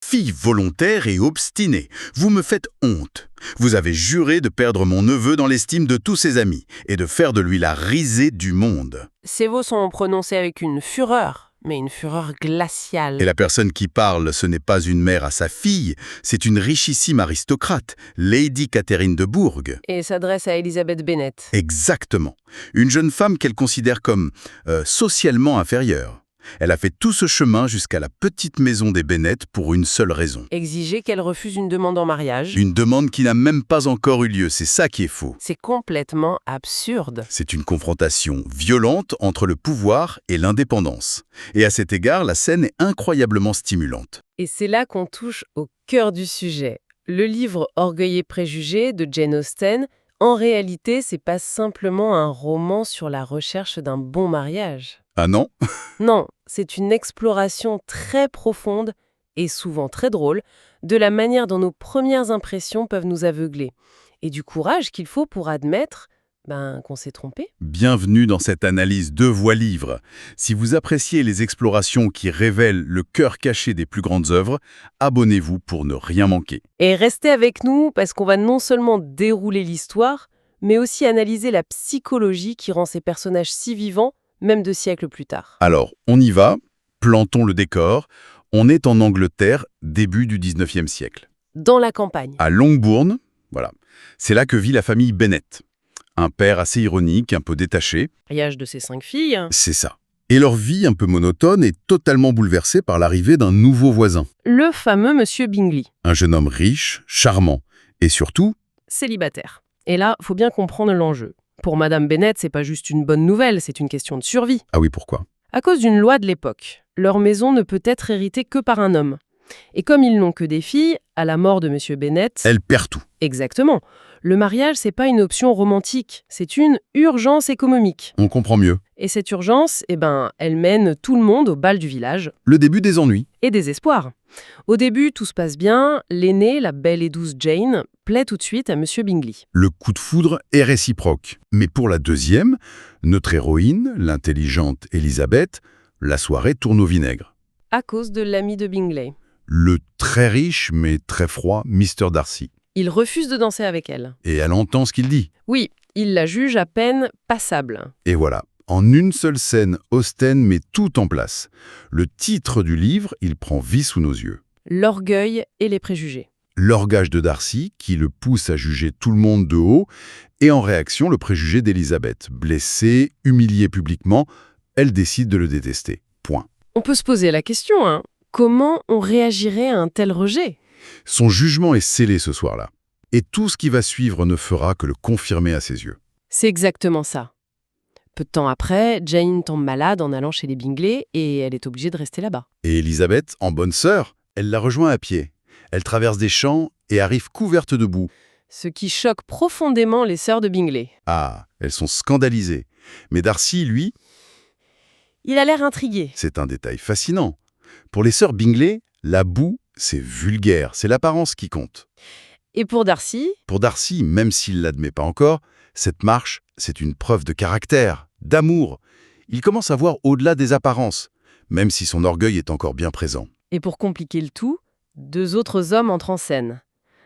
Fille volontaire et obstinée, vous me faites honte. Vous avez juré de perdre mon neveu dans l'estime de tous ses amis et de faire de lui la risée du monde. Ces mots sont prononcés avec une fureur, mais une fureur glaciale. Et la personne qui parle, ce n'est pas une mère à sa fille, c'est une richissime aristocrate, Lady Catherine de Bourgh. Et s'adresse à Elizabeth Bennet. Exactement. Une jeune femme qu'elle considère comme socialement inférieure. Elle a fait tout ce chemin jusqu'à la petite maison des Bennet pour une seule raison. Exiger qu'elle refuse une demande en mariage. Une demande qui n'a même pas encore eu lieu, c'est ça qui est faux. C'est complètement absurde. C'est une confrontation violente entre le pouvoir et l'indépendance. Et à cet égard, la scène est incroyablement stimulante. Et c'est là qu'on touche au cœur du sujet. Le livre Orgueil et préjugés de Jane Austen, en réalité, c'est pas simplement un roman sur la recherche d'un bon mariage. Ah non? Non, c'est une exploration très profonde et souvent très drôle de la manière dont nos premières impressions peuvent nous aveugler et du courage qu'il faut pour admettre qu'on s'est trompé. Bienvenue dans cette analyse deux voix livre. Si vous appréciez les explorations qui révèlent le cœur caché des plus grandes œuvres, abonnez-vous pour ne rien manquer. Et restez avec nous parce qu'on va non seulement dérouler l'histoire, mais aussi analyser la psychologie qui rend ces personnages si vivants, même 2 siècles plus tard. Alors, on y va, plantons le décor. On est en Angleterre, début du 19e siècle. Dans la campagne. À Longbourn, voilà. C'est là que vit la famille Bennet. Un père assez ironique, un peu détaché. Mariage de ses 5 filles. C'est ça. Et leur vie, un peu monotone, est totalement bouleversée par l'arrivée d'un nouveau voisin. Le fameux Monsieur Bingley. Un jeune homme riche, charmant, et surtout... célibataire. Et là, faut bien comprendre l'enjeu. Pour Madame Bennet, c'est pas juste une bonne nouvelle, c'est une question de survie. Ah oui, pourquoi? À cause d'une loi de l'époque, leur maison ne peut être héritée que par un homme. Et comme ils n'ont que des filles, à la mort de Monsieur Bennet... Elle perd tout. Exactement. Le mariage, c'est pas une option romantique, c'est une urgence économique. On comprend mieux. Et cette urgence, elle mène tout le monde au bal du village. Le début des ennuis. Et des espoirs. Au début, tout se passe bien. L'aînée, la belle et douce Jane, plaît tout de suite à Monsieur Bingley. Le coup de foudre est réciproque. Mais pour la deuxième, notre héroïne, l'intelligente Elizabeth, la soirée tourne au vinaigre. À cause de l'ami de Bingley. Le très riche mais très froid Mr. Darcy. Il refuse de danser avec elle. Et elle entend ce qu'il dit. Oui, il la juge à peine passable. Et voilà. En une seule scène, Austen met tout en place. Le titre du livre, il prend vie sous nos yeux. L'orgueil et les préjugés. L'orgueil de Darcy, qui le pousse à juger tout le monde de haut, et en réaction, le préjugé d'Elizabeth. Blessée, humiliée publiquement, elle décide de le détester. Point. On peut se poser la question, comment on réagirait à un tel rejet ? Son jugement est scellé ce soir-là. Et tout ce qui va suivre ne fera que le confirmer à ses yeux. C'est exactement ça. Peu de temps après, Jane tombe malade en allant chez les Bingley et elle est obligée de rester là-bas. Et Elizabeth, en bonne sœur, elle la rejoint à pied. Elle traverse des champs et arrive couverte de boue. Ce qui choque profondément les sœurs de Bingley. Ah, elles sont scandalisées. Mais Darcy, lui... Il a l'air intrigué. C'est un détail fascinant. Pour les sœurs Bingley, la boue, c'est vulgaire, c'est l'apparence qui compte. Et pour Darcy ? Pour Darcy, même s'il ne l'admet pas encore, cette marche, c'est une preuve de caractère, d'amour. Il commence à voir au-delà des apparences, même si son orgueil est encore bien présent. Et pour compliquer le tout, 2 autres hommes entrent en scène.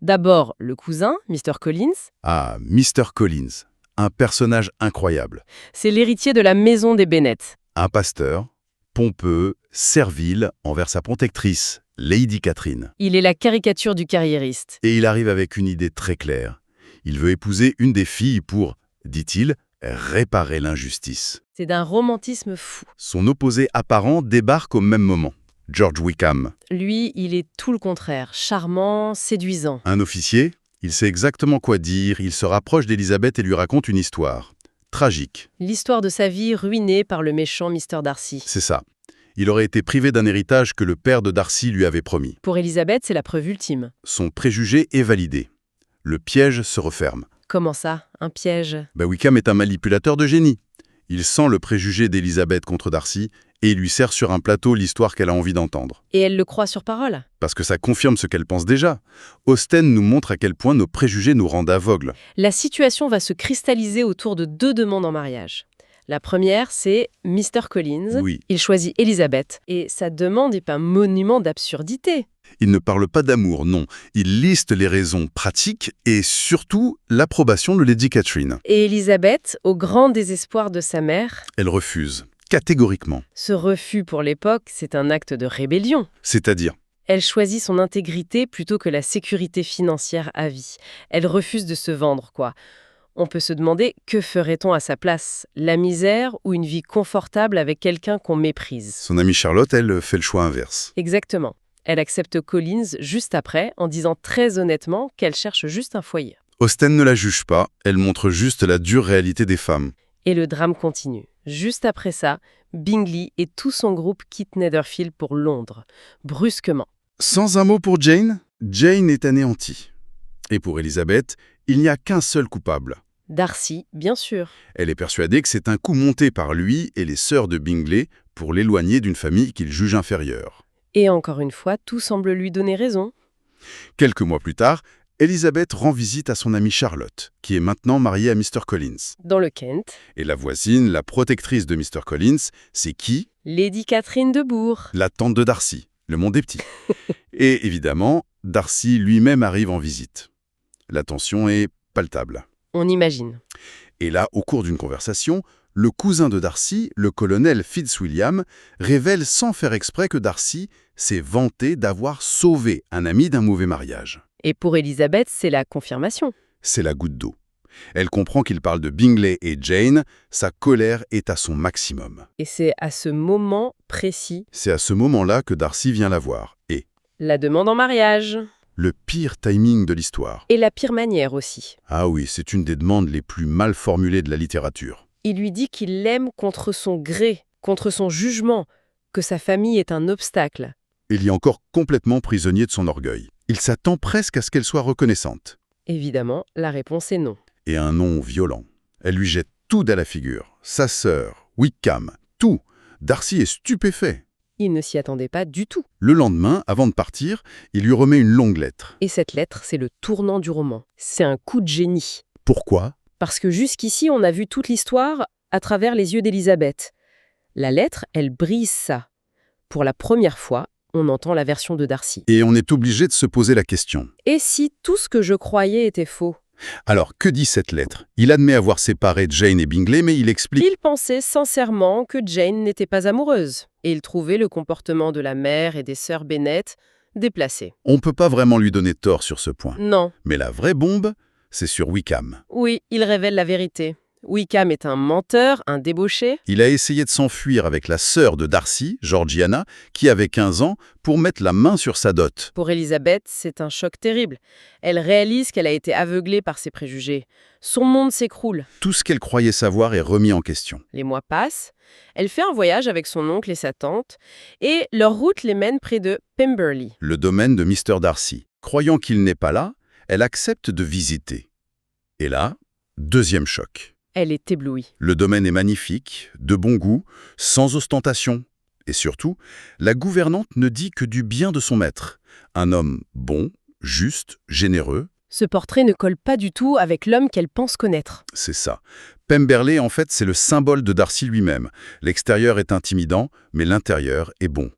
D'abord, le cousin, Mr. Collins. Ah, Mr. Collins, un personnage incroyable. C'est l'héritier de la maison des Bennet. Un pasteur, pompeux, servile envers sa protectrice, Lady Catherine. Il est la caricature du carriériste. Et il arrive avec une idée très claire. Il veut épouser une des filles pour, dit-il, réparer l'injustice. C'est d'un romantisme fou. Son opposé apparent débarque au même moment. George Wickham. Lui, il est tout le contraire, charmant, séduisant. Un officier, il sait exactement quoi dire, il se rapproche d'Elizabeth et lui raconte une histoire. Tragique. L'histoire de sa vie ruinée par le méchant Mr. Darcy. C'est ça. Il aurait été privé d'un héritage que le père de Darcy lui avait promis. Pour Elizabeth, c'est la preuve ultime. Son préjugé est validé. Le piège se referme. Comment ça, un piège ? Wickham est un manipulateur de génie. Il sent le préjugé d'Elizabeth contre Darcy et il lui sert sur un plateau l'histoire qu'elle a envie d'entendre. Et elle le croit sur parole ? Parce que ça confirme ce qu'elle pense déjà. Austen nous montre à quel point nos préjugés nous rendent aveugles. La situation va se cristalliser autour de 2 demandes en mariage. La première, c'est Mr. Collins. Oui. Il choisit Elizabeth. Et sa demande est un monument d'absurdité. Il ne parle pas d'amour, non. Il liste les raisons pratiques et surtout l'approbation de Lady Catherine. Et Elizabeth, au grand désespoir de sa mère, Elle refuse, catégoriquement. ce refus pour l'époque, c'est un acte de rébellion. C'est-à-dire, Elle choisit son intégrité plutôt que la sécurité financière à vie. Elle refuse de se vendre, quoi. On peut se demander, que ferait-on à sa place? La misère ou une vie confortable avec quelqu'un qu'on méprise? son amie Charlotte, elle, fait le choix inverse. Exactement. Elle accepte Collins juste après, en disant très honnêtement qu'elle cherche juste un foyer. Austen ne la juge pas, elle montre juste la dure réalité des femmes. Et le drame continue. Juste après ça, Bingley et tout son groupe quittent Netherfield pour Londres, brusquement. Sans un mot pour Jane, Jane est anéantie. Et pour Elizabeth, il n'y a qu'un seul coupable. Darcy, bien sûr. Elle est persuadée que c'est un coup monté par lui et les sœurs de Bingley pour l'éloigner d'une famille qu'il juge inférieure. Et encore une fois, tout semble lui donner raison. Quelques mois plus tard, Elizabeth rend visite à son amie Charlotte, qui est maintenant mariée à Mr. Collins. Dans le Kent, Et la voisine, la protectrice de Mr. Collins, c'est qui? Lady Catherine de Bourg. La tante de Darcy. Le monde est petit. Et évidemment, Darcy lui-même arrive en visite. La tension est palpable. On imagine. Et là, au cours d'une conversation, le cousin de Darcy, le colonel Fitzwilliam, révèle sans faire exprès que Darcy s'est vanté d'avoir sauvé un ami d'un mauvais mariage. Et pour Elizabeth, c'est la confirmation. C'est la goutte d'eau. Elle comprend qu'il parle de Bingley et Jane, sa colère est à son maximum. Et c'est à ce moment précis, C'est à ce moment-là que Darcy vient la voir. Et la demande en mariage. le pire timing de l'histoire. Et la pire manière aussi. Ah oui, c'est une des demandes les plus mal formulées de la littérature. Il lui dit qu'il l'aime contre son gré, contre son jugement, que sa famille est un obstacle. Il y est encore complètement prisonnier de son orgueil. Il s'attend presque à ce qu'elle soit reconnaissante. Évidemment, la réponse est non. Et un non violent. Elle lui jette tout à la figure. Sa sœur, Wickham, tout. Darcy est stupéfait. Il ne s'y attendait pas du tout. Le lendemain, avant de partir, il lui remet une longue lettre. Et cette lettre, c'est le tournant du roman. C'est un coup de génie. Pourquoi? Parce que jusqu'ici, on a vu toute l'histoire à travers les yeux d'Elisabeth. La lettre, elle brise ça. Pour la première fois, on entend la version de Darcy. Et on est obligé de se poser la question. Et si tout ce que je croyais était faux? Alors, que dit cette lettre? Il admet avoir séparé Jane et Bingley, mais il explique... Il pensait sincèrement que Jane n'était pas amoureuse. Et il trouvait le comportement de la mère et des sœurs Bennet déplacé. On ne peut pas vraiment lui donner tort sur ce point. Non. Mais la vraie bombe, c'est sur Wickham. Oui, il révèle la vérité. Wickham est un menteur, un débauché. Il a essayé de s'enfuir avec la sœur de Darcy, Georgiana, qui avait 15 ans, pour mettre la main sur sa dot. Pour Elizabeth, c'est un choc terrible. Elle réalise qu'elle a été aveuglée par ses préjugés. Son monde s'écroule. Tout ce qu'elle croyait savoir est remis en question. Les mois passent. Elle fait un voyage avec son oncle et sa tante, et leur route les mène près de Pemberley. Le domaine de Mr. Darcy. Croyant qu'il n'est pas là, elle accepte de visiter. Et là, deuxième choc. Elle est éblouie. Le domaine est magnifique, de bon goût, sans ostentation. Et surtout, la gouvernante ne dit que du bien de son maître. Un homme bon, juste, généreux. Ce portrait ne colle pas du tout avec l'homme qu'elle pense connaître. C'est ça. Pemberley, en fait, c'est le symbole de Darcy lui-même. L'extérieur est intimidant, mais l'intérieur est bon.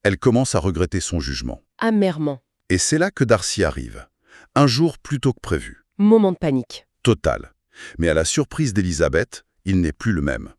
Elle commence à regretter son jugement. Amèrement. Et c'est là que Darcy arrive. Un jour plus tôt que prévu. Moment de panique. Total. Mais à la surprise d'Elizabeth, il n'est plus le même.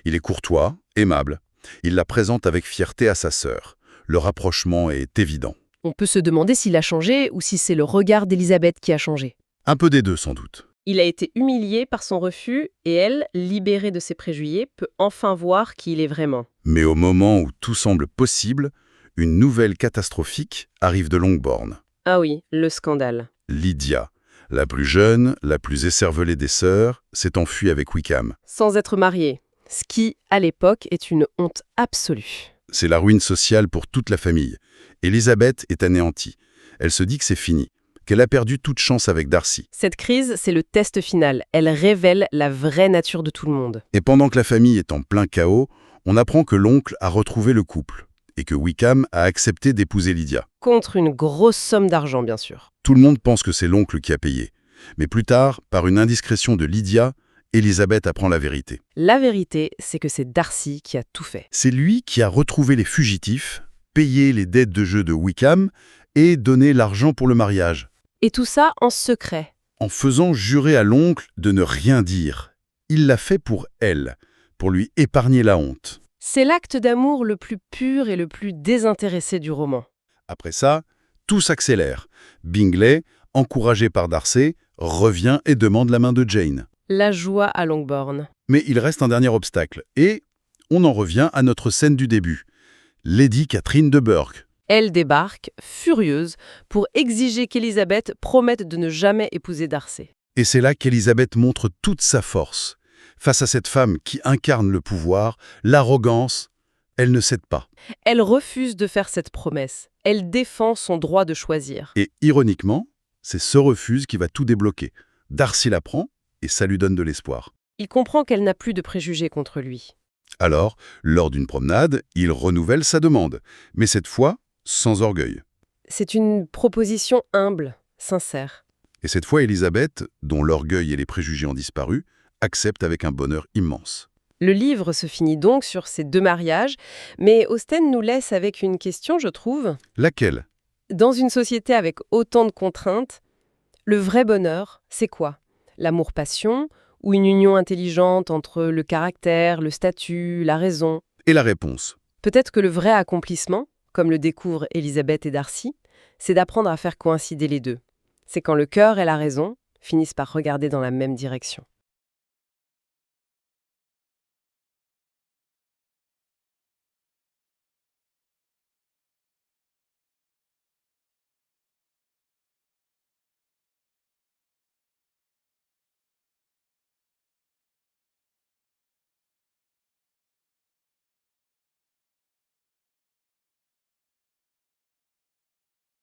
Il est courtois, aimable. Il la présente avec fierté à sa sœur. Le rapprochement est évident. On peut se demander s'il a changé ou si c'est le regard d'Elisabeth qui a changé. Un peu des deux, sans doute. Il a été humilié par son refus et elle, libérée de ses préjugés, peut enfin voir qui il est vraiment. Mais au moment où tout semble possible, une nouvelle catastrophique arrive de longue borne. Ah oui, le scandale. Lydia, la plus jeune, la plus écervelée des sœurs, s'est enfuie avec Wickham. Sans être mariée. Ce qui, à l'époque, est une honte absolue. C'est la ruine sociale pour toute la famille. Elizabeth est anéantie. Elle se dit que c'est fini, qu'elle a perdu toute chance avec Darcy. Cette crise, c'est le test final. Elle révèle la vraie nature de tout le monde. Et pendant que la famille est en plein chaos, on apprend que l'oncle a retrouvé le couple et que Wickham a accepté d'épouser Lydia. Contre une grosse somme d'argent, bien sûr. Tout le monde pense que c'est l'oncle qui a payé. Mais plus tard, par une indiscrétion de Lydia, Élisabeth apprend la vérité. La vérité, c'est que c'est Darcy qui a tout fait. C'est lui qui a retrouvé les fugitifs, payé les dettes de jeu de Wickham et donné l'argent pour le mariage, Et tout ça en secret. en faisant jurer à l'oncle de ne rien dire. Il l'a fait pour elle, pour lui épargner la honte. C'est l'acte d'amour le plus pur et le plus désintéressé du roman. Après ça, tout s'accélère. Bingley, encouragé par Darcy, revient et demande la main de Jane. La joie à Longbourn. Mais il reste un dernier obstacle, et on en revient à notre scène du début. Lady Catherine de Burgh. Elle débarque, furieuse, pour exiger qu'Élisabeth promette de ne jamais épouser Darcy. Et c'est là qu'Élisabeth montre toute sa force. Face à cette femme qui incarne le pouvoir, l'arrogance, elle ne cède pas. Elle refuse de faire cette promesse. Elle défend son droit de choisir. Et ironiquement, c'est ce refus qui va tout débloquer. Darcy la prend, et ça lui donne de l'espoir. Il comprend qu'elle n'a plus de préjugés contre lui. Alors, lors d'une promenade, il renouvelle sa demande, mais cette fois, sans orgueil. C'est une proposition humble, sincère. Et cette fois, Élisabeth, dont l'orgueil et les préjugés ont disparu, accepte avec un bonheur immense. Le livre se finit donc sur ces deux mariages, mais Austen nous laisse avec une question, je trouve. Laquelle? Dans une société avec autant de contraintes, le vrai bonheur, c'est quoi? L'amour-passion ou une union intelligente entre le caractère, le statut, la raison? Et la réponse? Peut-être que le vrai accomplissement, comme le découvrent Élisabeth et Darcy, c'est d'apprendre à faire coïncider les deux. C'est quand le cœur et la raison finissent par regarder dans la même direction.